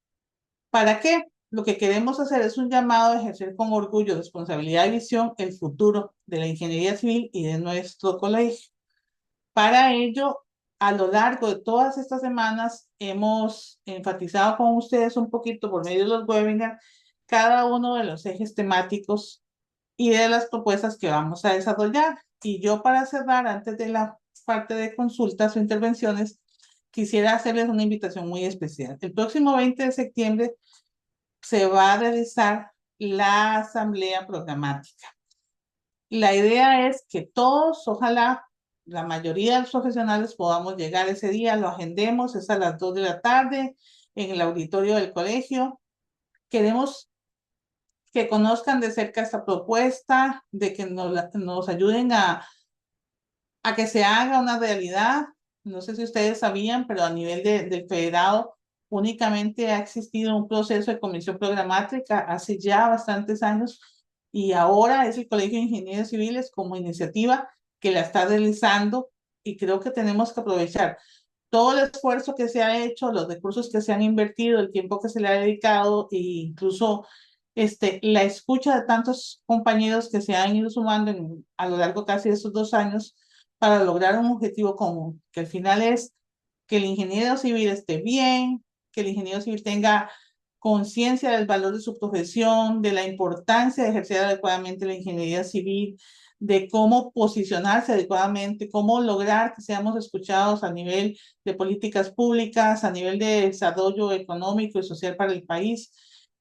¿Para qué? Lo que queremos hacer es un llamado a ejercer con orgullo, responsabilidad y visión el futuro de la ingeniería civil y de nuestro colegio. Para ello, a lo largo de todas estas semanas, hemos enfatizado con ustedes un poquito por medio de los webinars cada uno de los ejes temáticos y de las propuestas que vamos a desarrollar. Y yo, para cerrar, antes de la parte de consultas o intervenciones, quisiera hacerles una invitación muy especial. El próximo 20 de septiembre se va a realizar la asamblea programática. La idea es que todos, ojalá la mayoría de los profesionales, podamos llegar ese día, lo agendemos, es a las 2 de la tarde en el auditorio del colegio. Queremos que conozcan de cerca esta propuesta, de que nos ayuden a que se haga una realidad. No sé si ustedes sabían, pero a nivel del federado únicamente ha existido un proceso de comisión programática hace ya bastantes años y ahora es el Colegio de Ingenieros Civiles como iniciativa que la está realizando y creo que tenemos que aprovechar todo el esfuerzo que se ha hecho, los recursos que se han invertido, el tiempo que se le ha dedicado e incluso la escucha de tantos compañeros que se han ido sumando a lo largo casi de estos 2 años para lograr un objetivo común, que al final es que el ingeniero civil esté bien, que el ingeniero civil tenga conciencia del valor de su profesión, de la importancia de ejercer adecuadamente la ingeniería civil, de cómo posicionarse adecuadamente, cómo lograr que seamos escuchados a nivel de políticas públicas, a nivel de desarrollo económico y social para el país.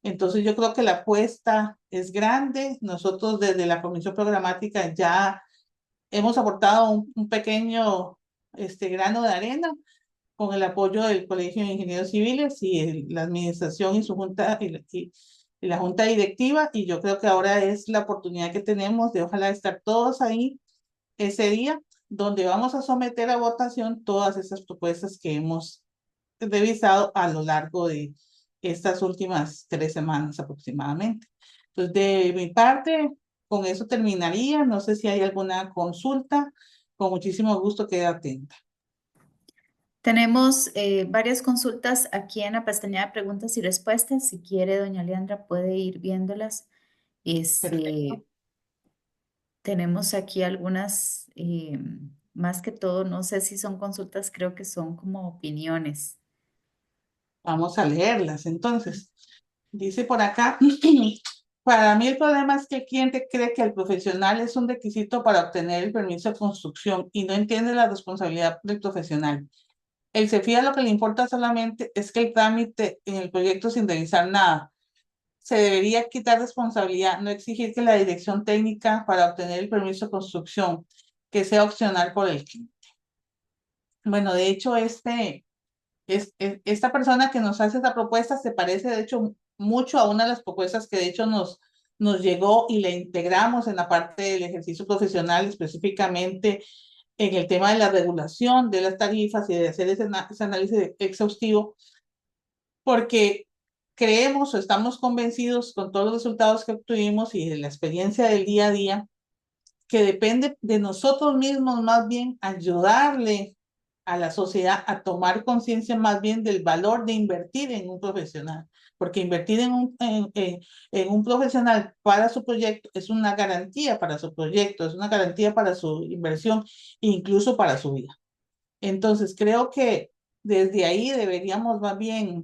Entonces yo creo que la apuesta es grande. Nosotros desde la Comisión Programática ya hemos aportado un pequeño grano de arena con el apoyo del Colegio de Ingenieros Civiles y la administración y su junta y la junta directiva, y yo creo que ahora es la oportunidad que tenemos de ojalá estar todos ahí ese día, donde vamos a someter a votación todas esas propuestas que hemos revisado a lo largo de estas últimas 3 semanas aproximadamente. Entonces, de mi parte, con eso terminaría. No sé si hay alguna consulta. Con muchísimo gusto quedo atenta. Tenemos varias consultas aquí en la pestaña de preguntas y respuestas. Si quiere, doña Leandra puede ir viéndolas. Perfecto. Este, tenemos aquí algunas, más que todo, no sé si son consultas, creo que son como opiniones. Vamos a leerlas. Entonces, dice por acá, para mí el problema es que el cliente cree que el profesional es un requisito para obtener el permiso de construcción y no entiende la responsabilidad del profesional. El CEFIA lo que le importa solamente es que el trámite en el proyecto sin revisar nada. Se debería quitar responsabilidad, no exigir que la dirección técnica para obtener el permiso de construcción, que sea opcional por el cliente. Bueno, de hecho, esta persona que nos hace esta propuesta se parece, de hecho, mucho a una de las propuestas que de hecho nos llegó y le integramos en la parte del ejercicio profesional, específicamente en el tema de la regulación de las tarifas y de hacer ese análisis exhaustivo, porque creemos o estamos convencidos con todos los resultados que obtuvimos y de la experiencia del día a día, que depende de nosotros mismos más bien ayudarle a la sociedad a tomar conciencia más bien del valor de invertir en un profesional, porque invertir en un profesional para su proyecto es una garantía para su proyecto, es una garantía para su inversión e incluso para su vida. Entonces, creo que desde ahí deberíamos más bien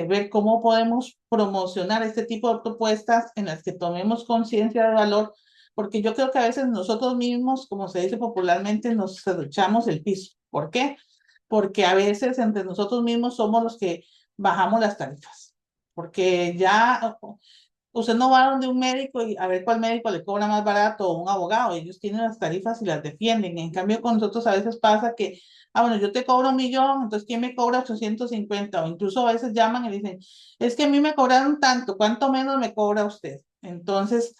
ver cómo podemos promocionar este tipo de propuestas en las que tomemos conciencia de valor, porque yo creo que a veces nosotros mismos, como se dice popularmente, nos cerruchamos el piso. ¿Por qué? Porque a veces entre nosotros mismos somos los que bajamos las tarifas, porque ya usted no va donde un médico y a ver cuál médico le cobra más barato o un abogado. Ellos tienen las tarifas y las defienden. En cambio, con nosotros a veces pasa que, bueno, yo te cobro 1.000.000, entonces ¿quién me cobra 850? O incluso a veces llaman y dicen, es que a mí me cobraron tanto, ¿cuánto menos me cobra usted? Entonces,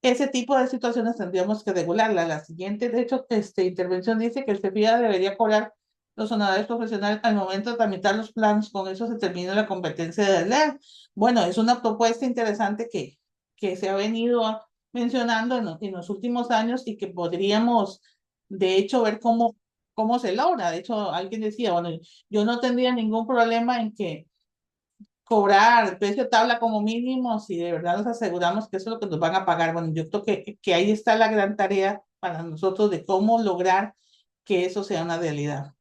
ese tipo de situaciones tendríamos que regularla. La siguiente, de hecho, intervención dice que el CEPIA debería cobrar los honorarios profesionales al momento de tramitar los planos. Con eso se termina la competencia de ley. Bueno, es una propuesta interesante que se ha venido mencionando en los últimos años y que podríamos, de hecho, ver cómo se logra. De hecho, alguien decía, bueno, yo no tendría ningún problema en que cobrar el precio de tabla como mínimo si de verdad nos aseguramos que eso es lo que nos van a pagar. Bueno, yo creo que ahí está la gran tarea para nosotros de cómo lograr que eso sea una realidad.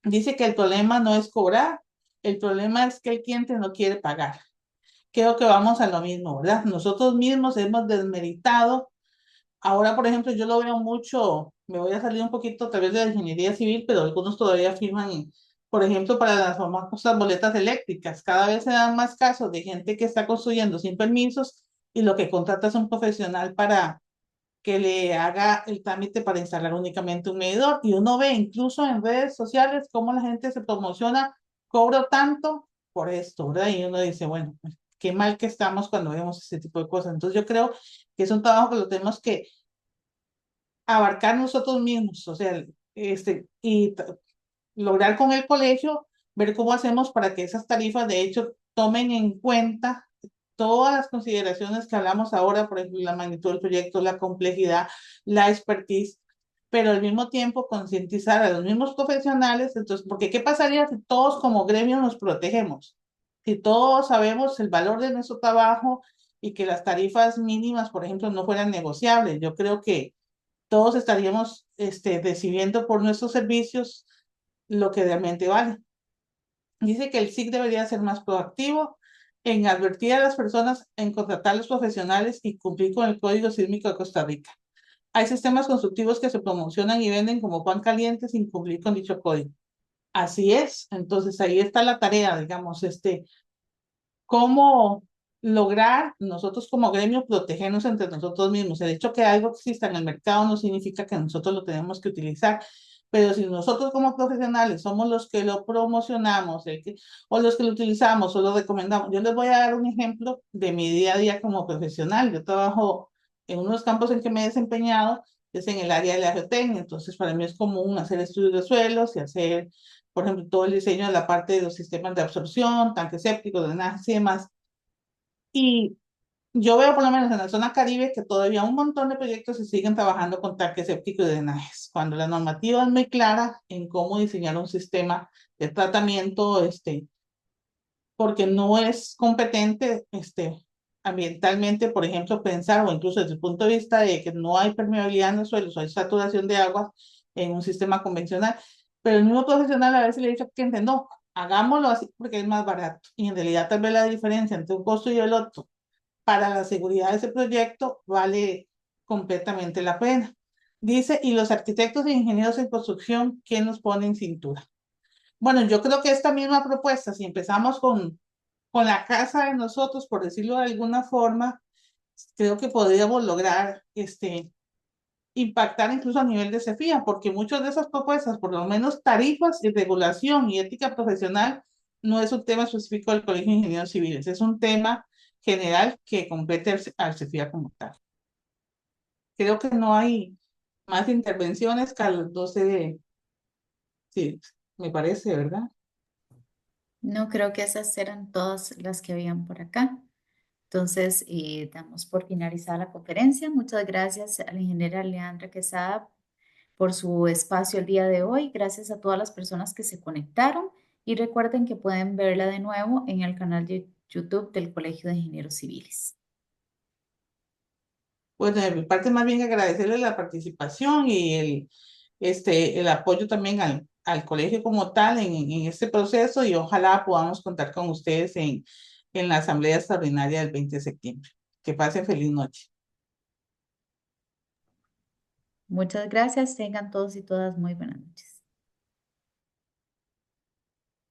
Dice que el problema no es cobrar, el problema es que el cliente no quiere pagar. Creo que vamos a lo mismo, ¿verdad? Nosotros mismos hemos desmeritado. Ahora, por ejemplo, yo lo veo mucho, me voy a salir un poquito a través de la ingeniería civil, pero algunos todavía firman, por ejemplo, para las famosas boletas eléctricas. Cada vez se dan más casos de gente que está construyendo sin permisos y lo que contrata es un profesional para que le haga el trámite para instalar únicamente un medidor. Y uno ve incluso en redes sociales cómo la gente se promociona, cobro tanto por esto, ¿verdad? Y uno dice, bueno, pues, qué mal que estamos cuando vemos ese tipo de cosas. Entonces yo creo que es un trabajo que lo tenemos que abarcar nosotros mismos, o sea, lograr con el colegio, ver cómo hacemos para que esas tarifas de hecho tomen en cuenta todas las consideraciones que hablamos ahora, por ejemplo, la magnitud del proyecto, la complejidad, la expertise, pero al mismo tiempo concientizar a los mismos profesionales. Entonces, porque ¿qué pasaría si todos como gremio nos protegemos? Si todos sabemos el valor de nuestro trabajo y que las tarifas mínimas, por ejemplo, no fueran negociables. Yo creo que todos estaríamos recibiendo por nuestros servicios lo que realmente vale. Dice que el SIC debería ser más proactivo en advertir a las personas, en contratar a los profesionales y cumplir con el Código Sísmico de Costa Rica. Hay sistemas constructivos que se promocionan y venden como pan caliente sin cumplir con dicho código. Así es. Entonces ahí está la tarea, digamos, cómo lograr nosotros como gremio protegernos entre nosotros mismos. El hecho que algo exista en el mercado no significa que nosotros lo tenemos que utilizar, pero si nosotros como profesionales somos los que lo promocionamos o los que lo utilizamos o lo recomendamos, yo les voy a dar un ejemplo de mi día a día como profesional. Yo trabajo en unos campos en que me he desempeñado, es en el área de la geotecnia, entonces para mí es común hacer estudios de suelos y hacer, por ejemplo, todo el diseño de la parte de los sistemas de absorción, tanques sépticos, drenajes y demás. Y yo veo por lo menos en la zona Caribe que todavía un montón de proyectos se siguen trabajando con tanques sépticos y drenajes, cuando la normativa es muy clara en cómo diseñar un sistema de tratamiento, porque no es competente, ambientalmente, por ejemplo, pensar, o incluso desde el punto de vista de que no hay permeabilidad en los suelos, hay saturación de agua en un sistema convencional, pero el mismo profesional a veces le dice que no, hagámoslo así porque es más barato, y en realidad tal vez la diferencia entre un costo y el otro para la seguridad de ese proyecto vale completamente la pena. Dice, y los arquitectos e ingenieros en construcción, ¿quién nos pone en cintura? Bueno, yo creo que esta misma propuesta, si empezamos con la casa de nosotros, por decirlo de alguna forma, creo que podríamos lograr impactar incluso a nivel de CEFIA, porque muchas de esas propuestas, por lo menos tarifas y regulación y ética profesional, no es un tema específico del Colegio de Ingenieros Civiles, es un tema general que compete al CEFIA como tal. Creo que no hay más intervenciones, Carlos, no sé, sí, me parece, ¿verdad? No creo que esas eran todas las que habían por acá. Entonces, damos por finalizada la conferencia. Muchas gracias a la ingeniera Leandra Quesada por su espacio el día de hoy. Gracias a todas las personas que se conectaron y recuerden que pueden verla de nuevo en el canal de YouTube del Colegio de Ingenieros Civiles. Bueno, de mi parte más bien agradecerle la participación y el apoyo también al colegio como tal en este proceso y ojalá podamos contar con ustedes en la Asamblea Extraordinaria del 20 de septiembre. Que pasen feliz noche. Muchas gracias. Tengan todos y todas muy buenas noches.